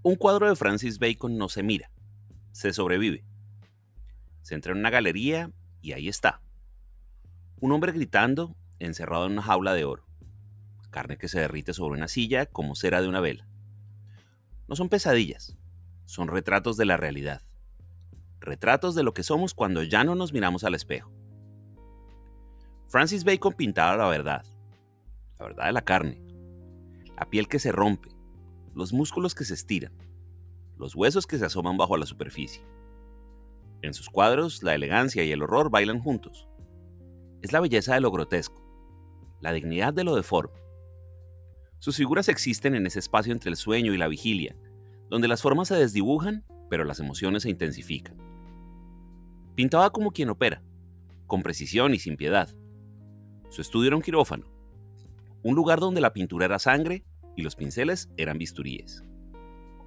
Un cuadro de Francis Bacon no se mira, se sobrevive. Se entra en una galería y ahí está. Un hombre gritando, encerrado en una jaula de oro. Carne que se derrite sobre una silla como cera de una vela. No son pesadillas, son retratos de la realidad. Retratos de lo que somos cuando ya no nos miramos al espejo. Francis Bacon pintaba la verdad de la carne, la piel que se rompe, los músculos que se estiran, los huesos que se asoman bajo la superficie. En sus cuadros, la elegancia y el horror bailan juntos. Es la belleza de lo grotesco, la dignidad de lo deforme. Sus figuras existen en ese espacio entre el sueño y la vigilia, donde las formas se desdibujan, pero las emociones se intensifican. Pintaba como quien opera, con precisión y sin piedad. Su estudio era un quirófano, un lugar donde la pintura era sangre y los pinceles eran bisturíes.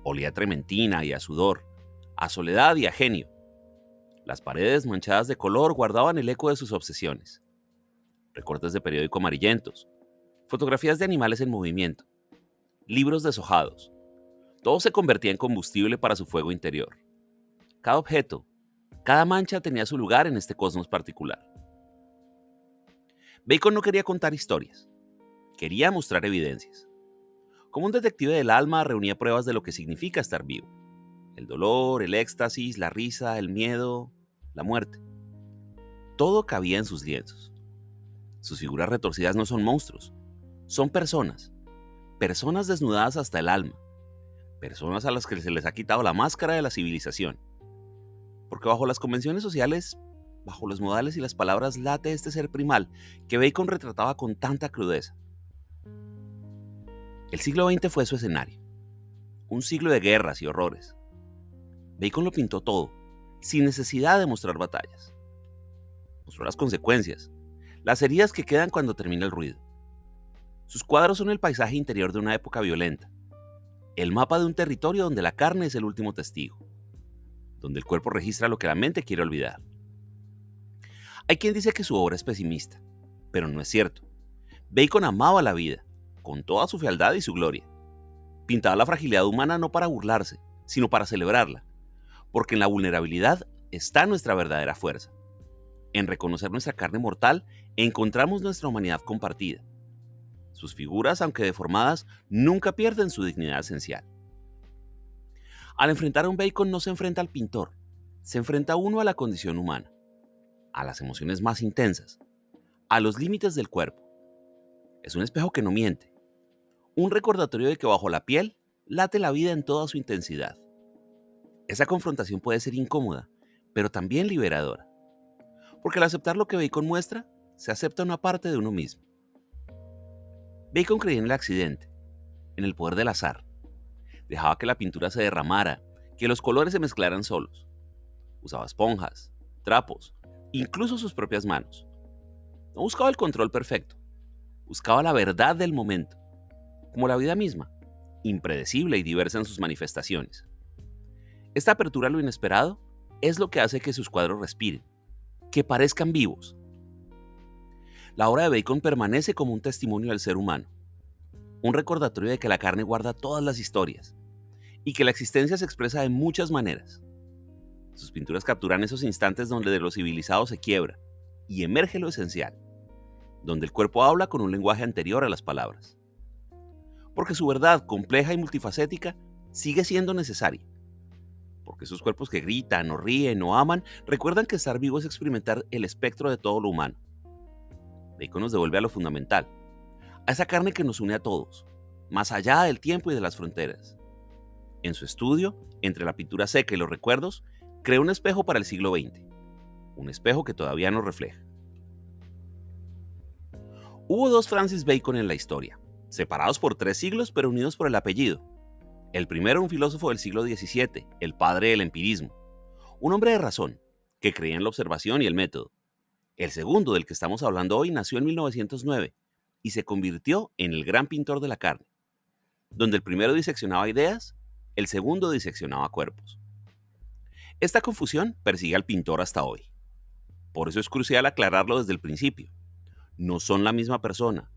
Olía a trementina y a sudor, a soledad y a genio. Las paredes manchadas de color guardaban el eco de sus obsesiones. Recortes de periódico amarillentos, fotografías de animales en movimiento, libros deshojados. Todo se convertía en combustible para su fuego interior. Cada objeto, cada mancha tenía su lugar en este cosmos particular. Bacon no quería contar historias, quería mostrar evidencias. Como un detective del alma reunía pruebas de lo que significa estar vivo. El dolor, el éxtasis, la risa, el miedo, la muerte. Todo cabía en sus lienzos. Sus figuras retorcidas no son monstruos, son personas. Personas desnudadas hasta el alma. Personas a las que se les ha quitado la máscara de la civilización. Porque bajo las convenciones sociales, bajo los modales y las palabras late este ser primal que Bacon retrataba con tanta crudeza. El siglo XX fue su escenario. Un siglo de guerras y horrores. Bacon lo pintó todo, sin necesidad de mostrar batallas. Mostró las consecuencias, las heridas que quedan cuando termina el ruido. Sus cuadros son el paisaje interior de una época violenta, el mapa de un territorio donde la carne es el último testigo, donde el cuerpo registra lo que la mente quiere olvidar. Hay quien dice que su obra es pesimista, pero no es cierto. Bacon amaba la vida, con toda su fealdad y su gloria. Pintaba la fragilidad humana no para burlarse, sino para celebrarla, porque en la vulnerabilidad está nuestra verdadera fuerza. En reconocer nuestra carne mortal encontramos nuestra humanidad compartida. Sus figuras, aunque deformadas, nunca pierden su dignidad esencial. Al enfrentar a un Bacon no se enfrenta al pintor, se enfrenta uno a la condición humana, a las emociones más intensas, a los límites del cuerpo. Es un espejo que no miente, un recordatorio de que bajo la piel late la vida en toda su intensidad. Esa confrontación puede ser incómoda, pero también liberadora, porque al aceptar lo que Bacon muestra, se acepta una parte de uno mismo. Bacon creía en el accidente, en el poder del azar. Dejaba que la pintura se derramara, que los colores se mezclaran solos. Usaba esponjas, trapos, incluso sus propias manos. No buscaba el control perfecto, buscaba la verdad del momento, como la vida misma, impredecible y diversa en sus manifestaciones. Esta apertura a lo inesperado es lo que hace que sus cuadros respiren, que parezcan vivos. La obra de Bacon permanece como un testimonio del ser humano, un recordatorio de que la carne guarda todas las historias y que la existencia se expresa de muchas maneras. Sus pinturas capturan esos instantes donde de lo civilizado se quiebra y emerge lo esencial, donde el cuerpo habla con un lenguaje anterior a las palabras. Porque su verdad, compleja y multifacética, sigue siendo necesaria. Porque esos cuerpos que gritan o ríen o aman recuerdan que estar vivo es experimentar el espectro de todo lo humano. Bacon nos devuelve a lo fundamental, a esa carne que nos une a todos, más allá del tiempo y de las fronteras. En su estudio, entre la pintura seca y los recuerdos, creó un espejo para el siglo XX, un espejo que todavía nos refleja. Hubo dos Francis Bacon en la historia, separados por 3 siglos pero unidos por el apellido. El primero, un filósofo del siglo XVII, el padre del empirismo, un hombre de razón, que creía en la observación y el método. El segundo, del que estamos hablando hoy, nació en 1909 y se convirtió en el gran pintor de la carne, donde el primero diseccionaba ideas, el segundo diseccionaba cuerpos. Esta confusión persigue al pintor hasta hoy. Por eso es crucial aclararlo desde el principio. No son la misma persona,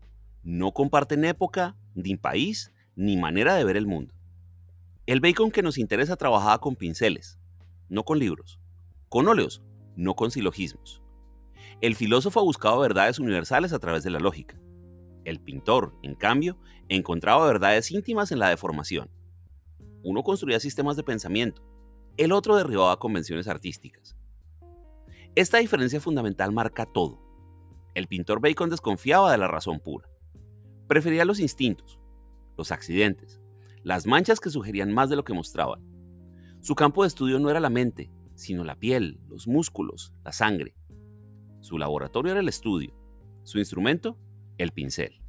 no comparten época, ni país, ni manera de ver el mundo. El Bacon que nos interesa trabajaba con pinceles, no con libros, con óleos, no con silogismos. El filósofo buscaba verdades universales a través de la lógica. El pintor, en cambio, encontraba verdades íntimas en la deformación. Uno construía sistemas de pensamiento, el otro derribaba convenciones artísticas. Esta diferencia fundamental marca todo. El pintor Bacon desconfiaba de la razón pura. Prefería los instintos, los accidentes, las manchas que sugerían más de lo que mostraban. Su campo de estudio no era la mente, sino la piel, los músculos, la sangre. Su laboratorio era el estudio, su instrumento, el pincel.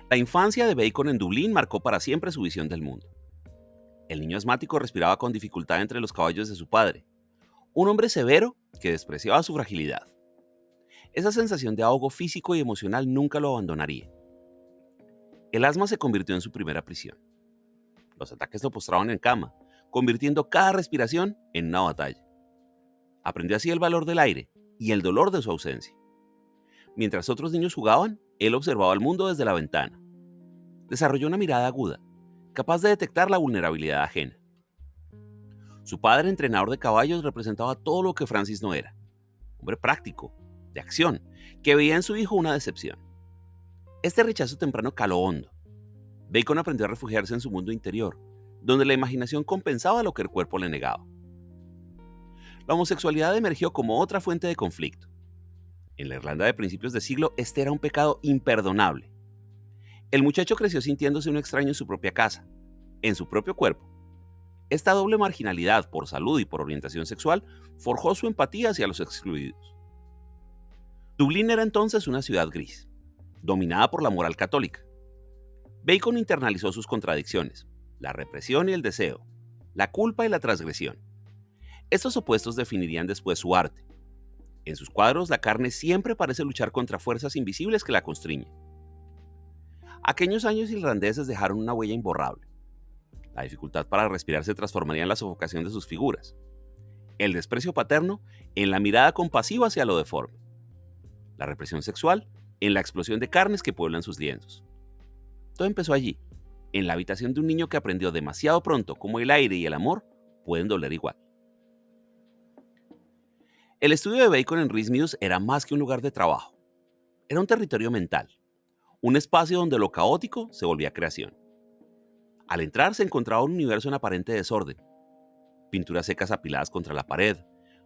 La infancia de Bacon en Dublín marcó para siempre su visión del mundo. El niño asmático respiraba con dificultad entre los caballos de su padre, un hombre severo que despreciaba su fragilidad. Esa sensación de ahogo físico y emocional nunca lo abandonaría. El asma se convirtió en su primera prisión. Los ataques lo postraban en cama, convirtiendo cada respiración en una batalla. Aprendió así el valor del aire y el dolor de su ausencia. Mientras otros niños jugaban, él observaba el mundo desde la ventana. Desarrolló una mirada aguda, capaz de detectar la vulnerabilidad ajena. Su padre, entrenador de caballos, representaba todo lo que Francis no era. Hombre práctico, de acción, que veía en su hijo una decepción. Este rechazo temprano caló hondo. Bacon aprendió a refugiarse en su mundo interior, donde la imaginación compensaba lo que el cuerpo le negaba. La homosexualidad emergió como otra fuente de conflicto. En la Irlanda de principios de siglo, este era un pecado imperdonable. El muchacho creció sintiéndose un extraño en su propia casa, en su propio cuerpo. Esta doble marginalidad por salud y por orientación sexual forjó su empatía hacia los excluidos. Dublín era entonces una ciudad gris, dominada por la moral católica. Bacon internalizó sus contradicciones, la represión y el deseo, la culpa y la transgresión. Estos opuestos definirían después su arte. En sus cuadros, la carne siempre parece luchar contra fuerzas invisibles que la constriñen. Aquellos años irlandeses dejaron una huella imborrable. La dificultad para respirar se transformaría en la sofocación de sus figuras. El desprecio paterno en la mirada compasiva hacia lo deforme. La represión sexual en la explosión de carnes que pueblan sus lienzos. Todo empezó allí, en la habitación de un niño que aprendió demasiado pronto cómo el aire y el amor pueden doler igual. El estudio de Bacon en Rhys Mews era más que un lugar de trabajo. Era un territorio mental, un espacio donde lo caótico se volvía creación. Al entrar se encontraba un universo en aparente desorden. Pinturas secas apiladas contra la pared,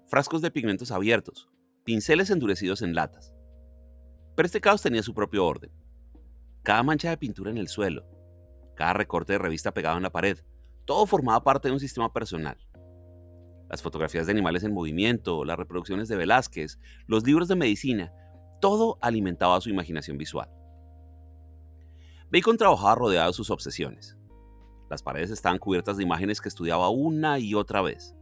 frascos de pigmentos abiertos, pinceles endurecidos en latas. Pero este caos tenía su propio orden. Cada mancha de pintura en el suelo, cada recorte de revista pegado en la pared, todo formaba parte de un sistema personal. Las fotografías de animales en movimiento, las reproducciones de Velázquez, los libros de medicina, todo alimentaba su imaginación visual. Bacon trabajaba rodeado de sus obsesiones. Las paredes estaban cubiertas de imágenes que estudiaba una y otra vez.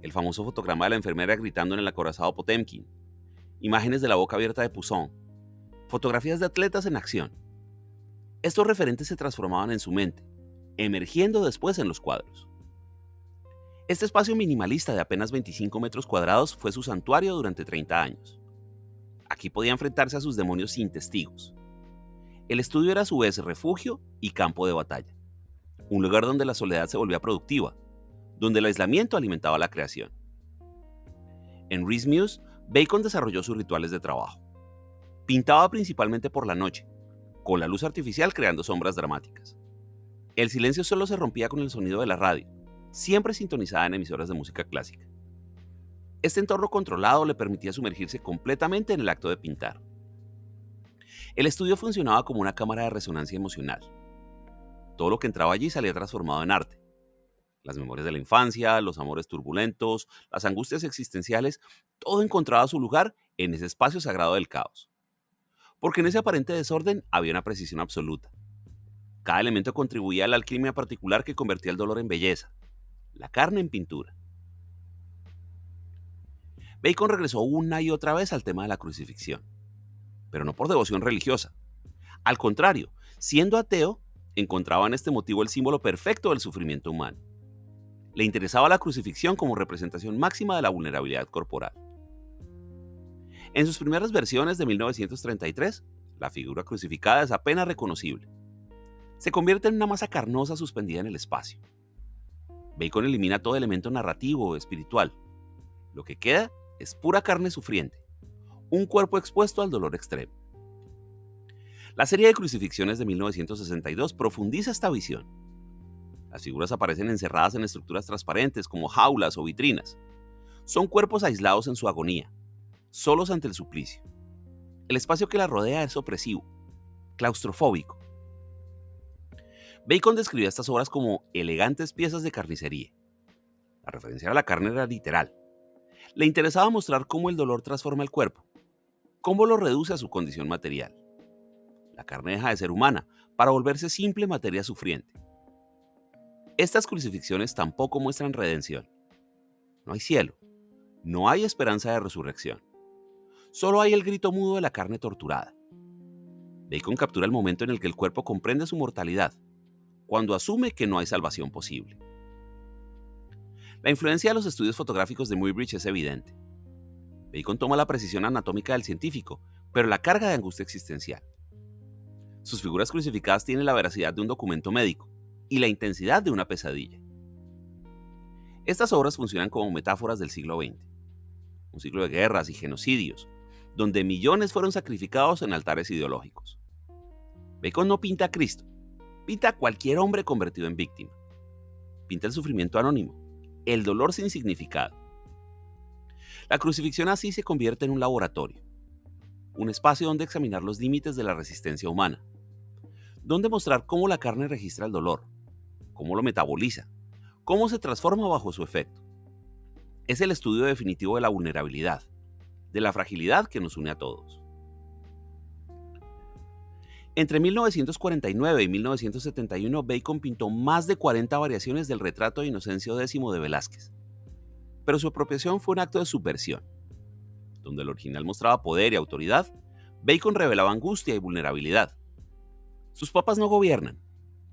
El famoso fotograma de la enfermera gritando en el acorazado Potemkin, imágenes de la boca abierta de Poussin, fotografías de atletas en acción. Estos referentes se transformaban en su mente, emergiendo después en los cuadros. Este espacio minimalista de apenas 25 metros cuadrados fue su santuario durante 30 años. Aquí podía enfrentarse a sus demonios sin testigos. El estudio era a su vez refugio y campo de batalla. Un lugar donde la soledad se volvía productiva, donde el aislamiento alimentaba la creación. En Rhys Mews, Bacon desarrolló sus rituales de trabajo. Pintaba principalmente por la noche, con la luz artificial creando sombras dramáticas. El silencio solo se rompía con el sonido de la radio, siempre sintonizada en emisoras de música clásica. Este entorno controlado le permitía sumergirse completamente en el acto de pintar. El estudio funcionaba como una cámara de resonancia emocional. Todo lo que entraba allí salía transformado en arte. Las memorias de la infancia, los amores turbulentos, las angustias existenciales, todo encontraba su lugar en ese espacio sagrado del caos. Porque en ese aparente desorden había una precisión absoluta. Cada elemento contribuía a la alquimia particular que convertía el dolor en belleza, la carne en pintura. Bacon regresó una y otra vez al tema de la crucifixión, pero no por devoción religiosa. Al contrario, siendo ateo, encontraba en este motivo el símbolo perfecto del sufrimiento humano. Le interesaba la crucifixión como representación máxima de la vulnerabilidad corporal. En sus primeras versiones de 1933, la figura crucificada es apenas reconocible. se convierte en una masa carnosa suspendida en el espacio. Bacon elimina todo elemento narrativo o espiritual. Lo que queda es pura carne sufriente, un cuerpo expuesto al dolor extremo. La serie de crucifixiones de 1962 profundiza esta visión. Las figuras aparecen encerradas en estructuras transparentes como jaulas o vitrinas. Son cuerpos aislados en su agonía, solos ante el suplicio. El espacio que la rodea es opresivo, claustrofóbico. Bacon describía estas obras como elegantes piezas de carnicería. La referencia a la carne era literal. Le interesaba mostrar cómo el dolor transforma el cuerpo, cómo lo reduce a su condición material. La carne deja de ser humana para volverse simple materia sufriente. Estas crucifixiones tampoco muestran redención. No hay cielo, no hay esperanza de resurrección. Solo hay el grito mudo de la carne torturada. Bacon captura el momento en el que el cuerpo comprende su mortalidad, cuando asume que no hay salvación posible. La influencia de los estudios fotográficos de Muybridge es evidente. Bacon toma la precisión anatómica del científico, pero la carga de angustia existencial. Sus figuras crucificadas tienen la veracidad de un documento médico y la intensidad de una pesadilla. Estas obras funcionan como metáforas del siglo XX, un siglo de guerras y genocidios, donde millones fueron sacrificados en altares ideológicos. Bacon no pinta a Cristo, pinta a cualquier hombre convertido en víctima. Pinta el sufrimiento anónimo, el dolor sin significado. La crucifixión así se convierte en un laboratorio, un espacio donde examinar los límites de la resistencia humana, donde mostrar cómo la carne registra el dolor, cómo lo metaboliza, cómo se transforma bajo su efecto. Es el estudio definitivo de la vulnerabilidad, de la fragilidad que nos une a todos. Entre 1949 y 1971, Bacon pintó más de 40 variaciones del retrato de Inocencio X de Velázquez. Pero su apropiación fue un acto de subversión. Donde el original mostraba poder y autoridad, Bacon revelaba angustia y vulnerabilidad. Sus papas no gobiernan,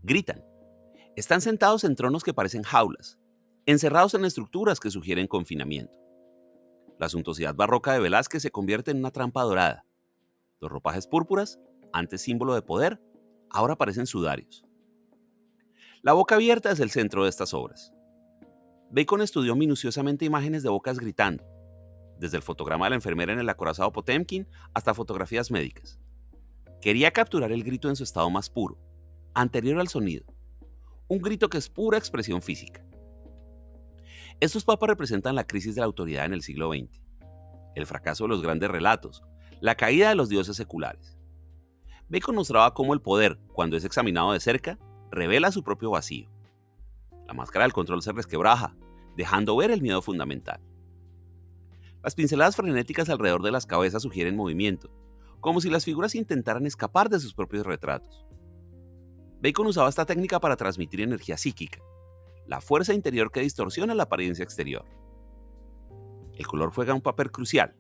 gritan. Están sentados en tronos que parecen jaulas, encerrados en estructuras que sugieren confinamiento. La suntuosidad barroca de Velázquez se convierte en una trampa dorada. Los ropajes púrpuras, antes símbolo de poder, ahora parecen sudarios. La boca abierta es el centro de estas obras. Bacon estudió minuciosamente imágenes de bocas gritando, desde el fotograma de la enfermera en el acorazado Potemkin hasta fotografías médicas. Quería capturar el grito en su estado más puro, anterior al sonido, un grito que es pura expresión física. Estos papas representan la crisis de la autoridad en el siglo XX, el fracaso de los grandes relatos, la caída de los dioses seculares. Bacon mostraba cómo el poder, cuando es examinado de cerca, revela su propio vacío. La máscara del control se resquebraja, dejando ver el miedo fundamental. Las pinceladas frenéticas alrededor de las cabezas sugieren movimiento, como si las figuras intentaran escapar de sus propios retratos. Bacon usaba esta técnica para transmitir energía psíquica, la fuerza interior que distorsiona la apariencia exterior. El color juega un papel crucial.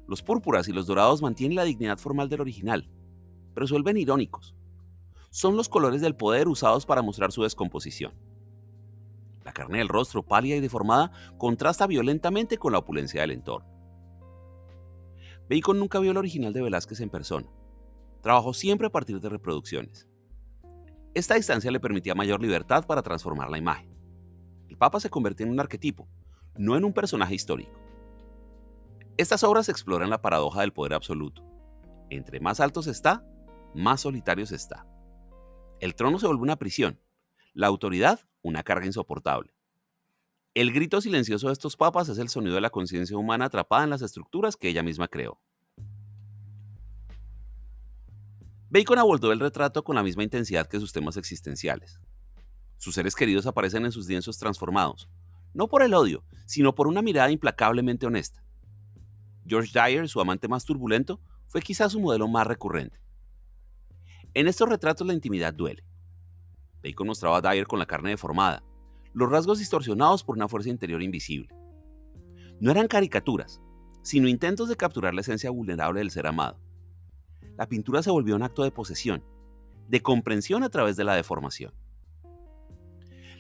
Los púrpuras y los dorados mantienen la dignidad formal del original, pero se vuelven irónicos. Son los colores del poder usados para mostrar su descomposición. La carne del rostro, pálida y deformada, contrasta violentamente con la opulencia del entorno. Bacon nunca vio el original de Velázquez en persona. Trabajó siempre a partir de reproducciones. Esta distancia le permitía mayor libertad para transformar la imagen. El Papa se convertía en un arquetipo, no en un personaje histórico. Estas obras exploran la paradoja del poder absoluto. Entre más alto se está, más solitario se está. El trono se vuelve una prisión, la autoridad una carga insoportable. El grito silencioso de estos papas es el sonido de la conciencia humana atrapada en las estructuras que ella misma creó. Bacon abordó el retrato con la misma intensidad que sus temas existenciales. Sus seres queridos aparecen en sus lienzos transformados, no por el odio, sino por una mirada implacablemente honesta. George Dyer, su amante más turbulento, fue quizás su modelo más recurrente. En estos retratos la intimidad duele. Bacon mostraba a Dyer con la carne deformada, los rasgos distorsionados por una fuerza interior invisible. No eran caricaturas, sino intentos de capturar la esencia vulnerable del ser amado. La pintura se volvió un acto de posesión, de comprensión a través de la deformación.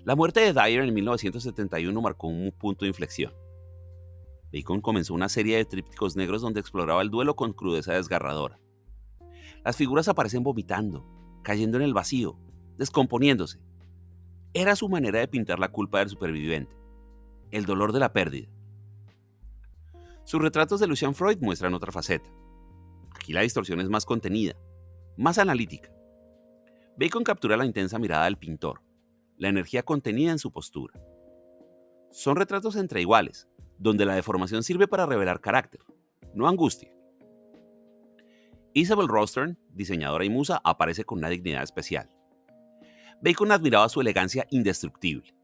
La muerte de Dyer en 1971 marcó un punto de inflexión. Bacon comenzó una serie de trípticos negros donde exploraba el duelo con crudeza desgarradora. Las figuras aparecen vomitando, cayendo en el vacío, descomponiéndose. Era su manera de pintar la culpa del superviviente, el dolor de la pérdida. Sus retratos de Lucian Freud muestran otra faceta. Aquí la distorsión es más contenida, más analítica. Bacon captura la intensa mirada del pintor, la energía contenida en su postura. Son retratos entre iguales, donde la deformación sirve para revelar carácter, no angustia. Isabel Rostern, diseñadora y musa, aparece con una dignidad especial. Bacon admiraba su elegancia indestructible.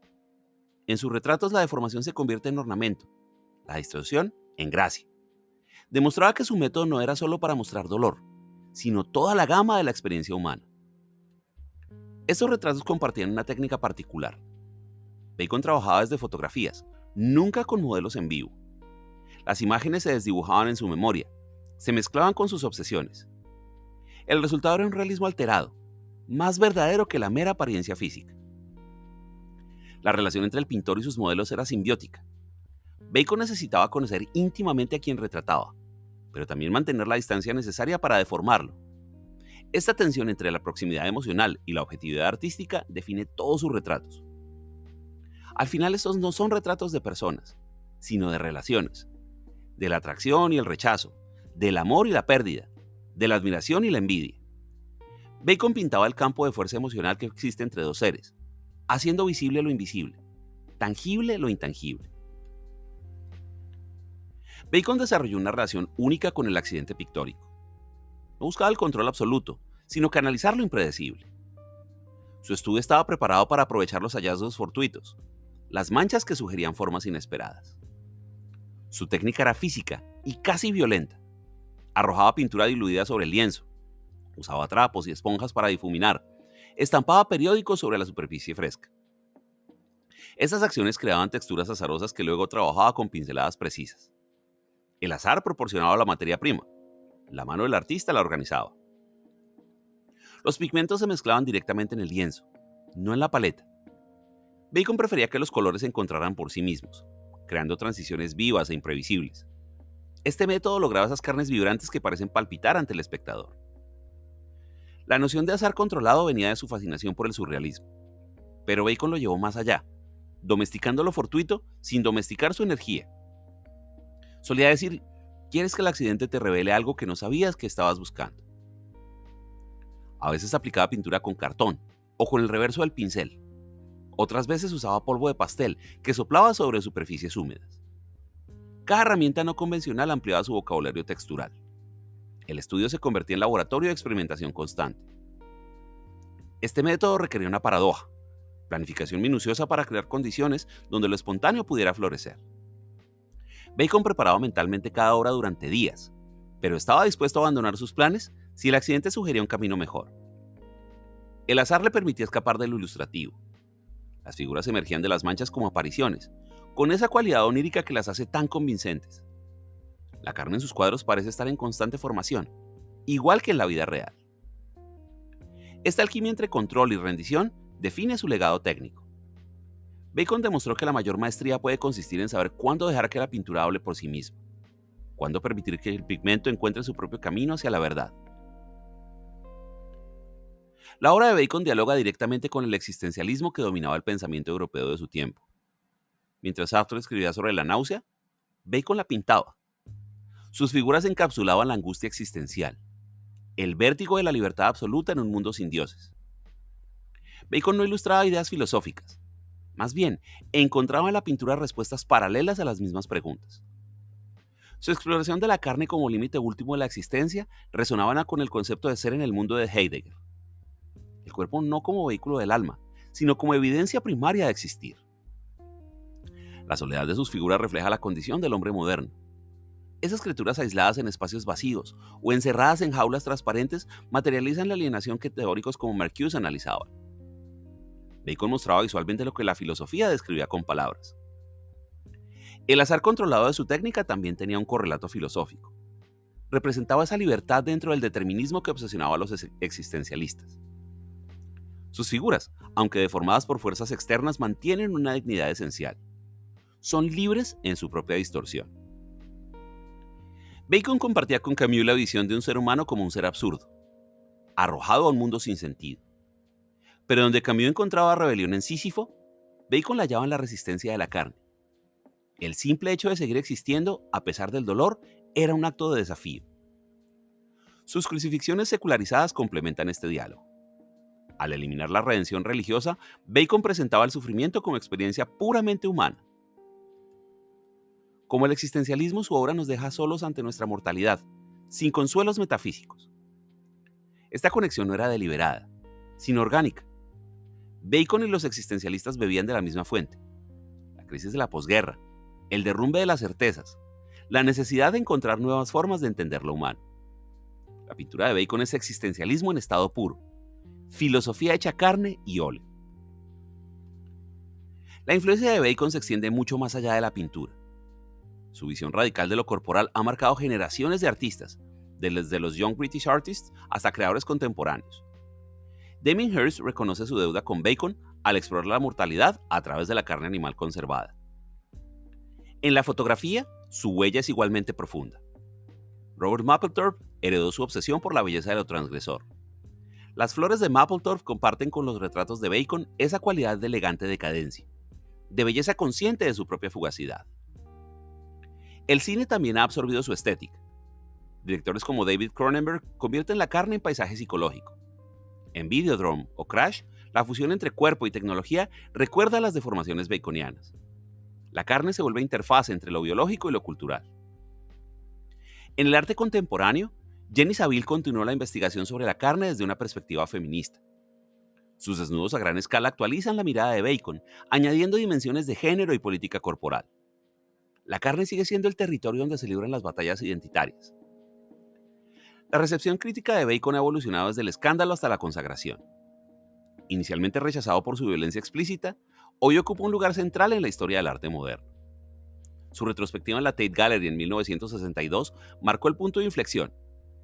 En sus retratos la deformación se convierte en ornamento, la distorsión en gracia. Demostraba que su método no era solo para mostrar dolor, sino toda la gama de la experiencia humana. Estos retratos compartían una técnica particular. Bacon trabajaba desde fotografías, nunca con modelos en vivo. Las imágenes se desdibujaban en su memoria, se mezclaban con sus obsesiones. El resultado era un realismo alterado, más verdadero que la mera apariencia física. La relación entre el pintor y sus modelos era simbiótica. Bacon necesitaba conocer íntimamente a quien retrataba, pero también mantener la distancia necesaria para deformarlo. Esta tensión entre la proximidad emocional y la objetividad artística define todos sus retratos. Al final estos no son retratos de personas, sino de relaciones, de la atracción y el rechazo, del amor y la pérdida, de la admiración y la envidia. Bacon pintaba el campo de fuerza emocional que existe entre dos seres, haciendo visible lo invisible, tangible lo intangible. Bacon desarrolló una relación única con el accidente pictórico. No buscaba el control absoluto, sino canalizar lo impredecible. Su estudio estaba preparado para aprovechar los hallazgos fortuitos, las manchas que sugerían formas inesperadas. Su técnica era física y casi violenta. Arrojaba pintura diluida sobre el lienzo, usaba trapos y esponjas para difuminar, estampaba periódicos sobre la superficie fresca. Estas acciones creaban texturas azarosas que luego trabajaba con pinceladas precisas. El azar proporcionaba la materia prima, la mano del artista la organizaba. Los pigmentos se mezclaban directamente en el lienzo, no en la paleta. Bacon prefería que los colores se encontraran por sí mismos, creando transiciones vivas e imprevisibles. Este método lograba esas carnes vibrantes que parecen palpitar ante el espectador. La noción de azar controlado venía de su fascinación por el surrealismo, pero Bacon lo llevó más allá, domesticando lo fortuito sin domesticar su energía. Solía decir: ¿quieres que el accidente te revele algo que no sabías que estabas buscando? A veces aplicaba pintura con cartón o con el reverso del pincel. Otras veces usaba polvo de pastel que soplaba sobre superficies húmedas. Cada herramienta no convencional ampliaba su vocabulario textural. El estudio se convertía en laboratorio de experimentación constante. Este método requería una paradoja: planificación minuciosa para crear condiciones donde lo espontáneo pudiera florecer. Bacon preparaba mentalmente cada obra durante días, pero estaba dispuesto a abandonar sus planes si el accidente sugería un camino mejor. El azar le permitía escapar de lo ilustrativo. Las figuras emergían de las manchas como apariciones, con esa cualidad onírica que las hace tan convincentes. La carne en sus cuadros parece estar en constante formación, igual que en la vida real. Esta alquimia entre control y rendición define su legado técnico. Bacon demostró que la mayor maestría puede consistir en saber cuándo dejar que la pintura hable por sí misma, cuándo permitir que el pigmento encuentre su propio camino hacia la verdad. La obra de Bacon dialoga directamente con el existencialismo que dominaba el pensamiento europeo de su tiempo. Mientras Sartre escribía sobre la náusea, Bacon la pintaba. Sus figuras encapsulaban la angustia existencial, el vértigo de la libertad absoluta en un mundo sin dioses. Bacon no ilustraba ideas filosóficas. Más bien, encontraba en la pintura respuestas paralelas a las mismas preguntas. Su exploración de la carne como límite último de la existencia resonaba con el concepto de ser en el mundo de Heidegger. El cuerpo no como vehículo del alma, sino como evidencia primaria de existir. La soledad de sus figuras refleja la condición del hombre moderno. Esas criaturas aisladas en espacios vacíos o encerradas en jaulas transparentes materializan la alienación que teóricos como Marcuse analizaban. Bacon mostraba visualmente lo que la filosofía describía con palabras. El azar controlado de su técnica también tenía un correlato filosófico. Representaba esa libertad dentro del determinismo que obsesionaba a los existencialistas. Sus figuras, aunque deformadas por fuerzas externas, mantienen una dignidad esencial. Son libres en su propia distorsión. Bacon compartía con Camus la visión de un ser humano como un ser absurdo, arrojado a un mundo sin sentido. Pero donde Camus encontraba rebelión en Sísifo, Bacon la hallaba en la resistencia de la carne. El simple hecho de seguir existiendo, a pesar del dolor, era un acto de desafío. Sus crucifixiones secularizadas complementan este diálogo. Al eliminar la redención religiosa, Bacon presentaba el sufrimiento como experiencia puramente humana. Como el existencialismo, su obra nos deja solos ante nuestra mortalidad, sin consuelos metafísicos. Esta conexión no era deliberada, sino orgánica. Bacon y los existencialistas bebían de la misma fuente: la crisis de la posguerra, el derrumbe de las certezas, la necesidad de encontrar nuevas formas de entender lo humano. La pintura de Bacon es existencialismo en estado puro, filosofía hecha carne y óleo. La influencia de Bacon se extiende mucho más allá de la pintura. Su visión radical de lo corporal ha marcado generaciones de artistas, desde los Young British Artists hasta creadores contemporáneos. Damien Hirst reconoce su deuda con Bacon al explorar la mortalidad a través de la carne animal conservada. En la fotografía, su huella es igualmente profunda. Robert Mapplethorpe heredó su obsesión por la belleza de lo transgresor. Las flores de Mapplethorpe comparten con los retratos de Bacon esa cualidad de elegante decadencia, de belleza consciente de su propia fugacidad. El cine también ha absorbido su estética. Directores como David Cronenberg convierten la carne en paisaje psicológico. En Videodrome o Crash, la fusión entre cuerpo y tecnología recuerda las deformaciones baconianas. La carne se vuelve interfaz entre lo biológico y lo cultural. En el arte contemporáneo, Jenny Saville continuó la investigación sobre la carne desde una perspectiva feminista. Sus desnudos a gran escala actualizan la mirada de Bacon, añadiendo dimensiones de género y política corporal. La carne sigue siendo el territorio donde se libran las batallas identitarias. La recepción crítica de Bacon ha evolucionado desde el escándalo hasta la consagración. Inicialmente rechazado por su violencia explícita, hoy ocupa un lugar central en la historia del arte moderno. Su retrospectiva en la Tate Gallery en 1962 marcó el punto de inflexión,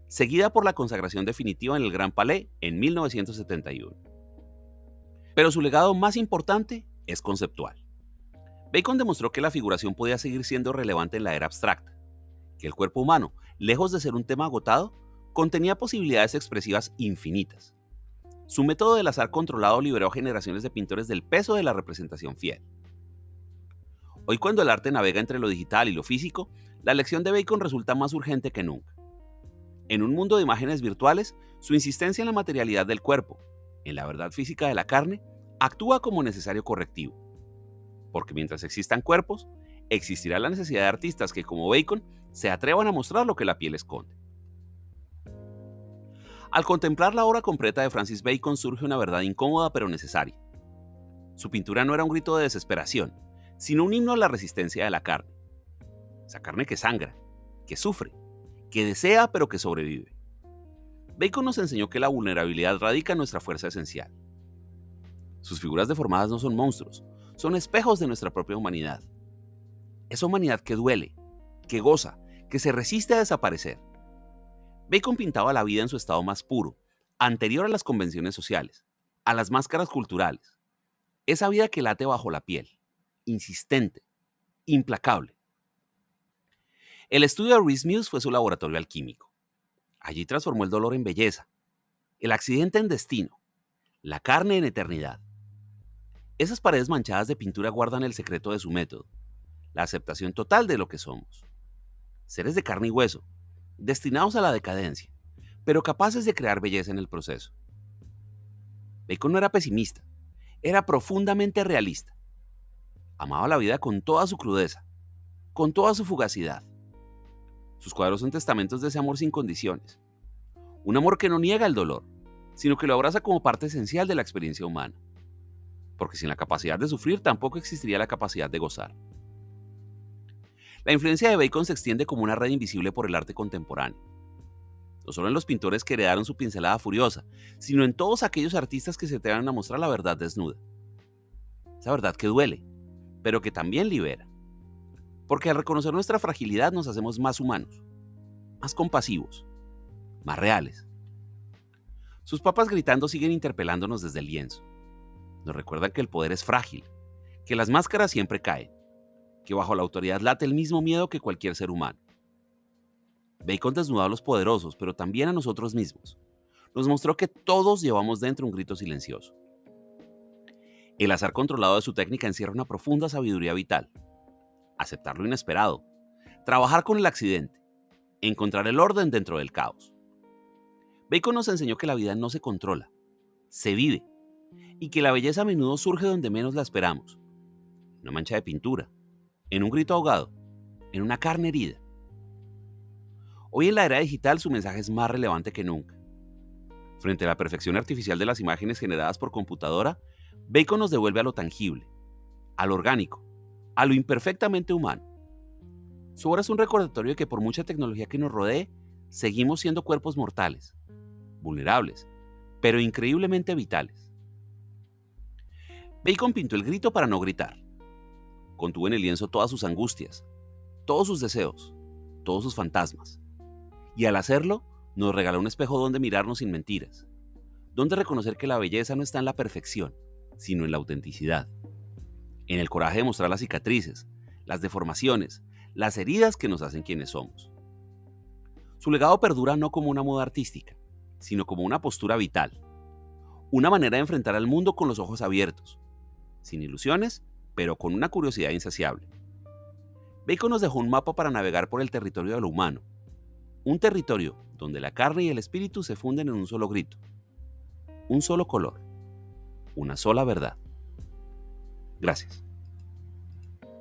seguida por la consagración definitiva en el Grand Palais en 1971. Pero su legado más importante es conceptual. Bacon demostró que la figuración podía seguir siendo relevante en la era abstracta, que el cuerpo humano, lejos de ser un tema agotado, contenía posibilidades expresivas infinitas. Su método del azar controlado liberó a generaciones de pintores del peso de la representación fiel. Hoy, cuando el arte navega entre lo digital y lo físico, la lección de Bacon resulta más urgente que nunca. En un mundo de imágenes virtuales, su insistencia en la materialidad del cuerpo, en la verdad física de la carne, actúa como necesario correctivo. Porque mientras existan cuerpos, existirá la necesidad de artistas que, como Bacon, se atrevan a mostrar lo que la piel esconde. Al contemplar la obra completa de Francis Bacon surge una verdad incómoda pero necesaria. Su pintura no era un grito de desesperación, sino un himno a la resistencia de la carne. Esa carne que sangra, que sufre, que desea pero que sobrevive. Bacon nos enseñó que la vulnerabilidad radica en nuestra fuerza esencial. Sus figuras deformadas no son monstruos, son espejos de nuestra propia humanidad. Esa humanidad que duele, que goza, que se resiste a desaparecer. Bacon pintaba la vida en su estado más puro, anterior a las convenciones sociales, a las máscaras culturales. Esa vida que late bajo la piel, insistente, implacable. El estudio de Rhys Mills fue su laboratorio alquímico. Allí transformó el dolor en belleza, el accidente en destino, la carne en eternidad. Esas paredes manchadas de pintura guardan el secreto de su método, la aceptación total de lo que somos. Seres de carne y hueso, destinados a la decadencia, pero capaces de crear belleza en el proceso. Bacon no era pesimista, era profundamente realista. Amaba la vida con toda su crudeza, con toda su fugacidad. Sus cuadros son testamentos de ese amor sin condiciones. Un amor que no niega el dolor, sino que lo abraza como parte esencial de la experiencia humana. Porque sin la capacidad de sufrir tampoco existiría la capacidad de gozar. La influencia de Bacon se extiende como una red invisible por el arte contemporáneo. No solo en los pintores que heredaron su pincelada furiosa, sino en todos aquellos artistas que se atreven a mostrar la verdad desnuda. Esa verdad que duele, pero que también libera. Porque al reconocer nuestra fragilidad nos hacemos más humanos, más compasivos, más reales. Sus papas gritando siguen interpelándonos desde el lienzo. Nos recuerdan que el poder es frágil, que las máscaras siempre caen, que bajo la autoridad late el mismo miedo que cualquier ser humano. Bacon desnudó a los poderosos, pero también a nosotros mismos. Nos mostró que todos llevamos dentro un grito silencioso. El azar controlado de su técnica encierra una profunda sabiduría vital. Aceptar lo inesperado, trabajar con el accidente, encontrar el orden dentro del caos. Bacon nos enseñó que la vida no se controla, se vive, y que la belleza a menudo surge donde menos la esperamos. En una mancha de pintura, en un grito ahogado, en una carne herida. Hoy en la era digital su mensaje es más relevante que nunca. Frente a la perfección artificial de las imágenes generadas por computadora, Bacon nos devuelve a lo tangible, a lo orgánico, a lo imperfectamente humano. Su obra es un recordatorio de que por mucha tecnología que nos rodee, seguimos siendo cuerpos mortales, vulnerables, pero increíblemente vitales. Bacon pintó el grito para no gritar. Contuvo en el lienzo todas sus angustias, todos sus deseos, todos sus fantasmas. Y al hacerlo, nos regaló un espejo donde mirarnos sin mentiras, donde reconocer que la belleza no está en la perfección, sino en la autenticidad, en el coraje de mostrar las cicatrices, las deformaciones, las heridas que nos hacen quienes somos. Su legado perdura no como una moda artística, sino como una postura vital, una manera de enfrentar al mundo con los ojos abiertos, sin ilusiones, pero con una curiosidad insaciable. Bacon nos dejó un mapa para navegar por el territorio de lo humano, un territorio donde la carne y el espíritu se funden en un solo grito, un solo color, una sola verdad. Gracias.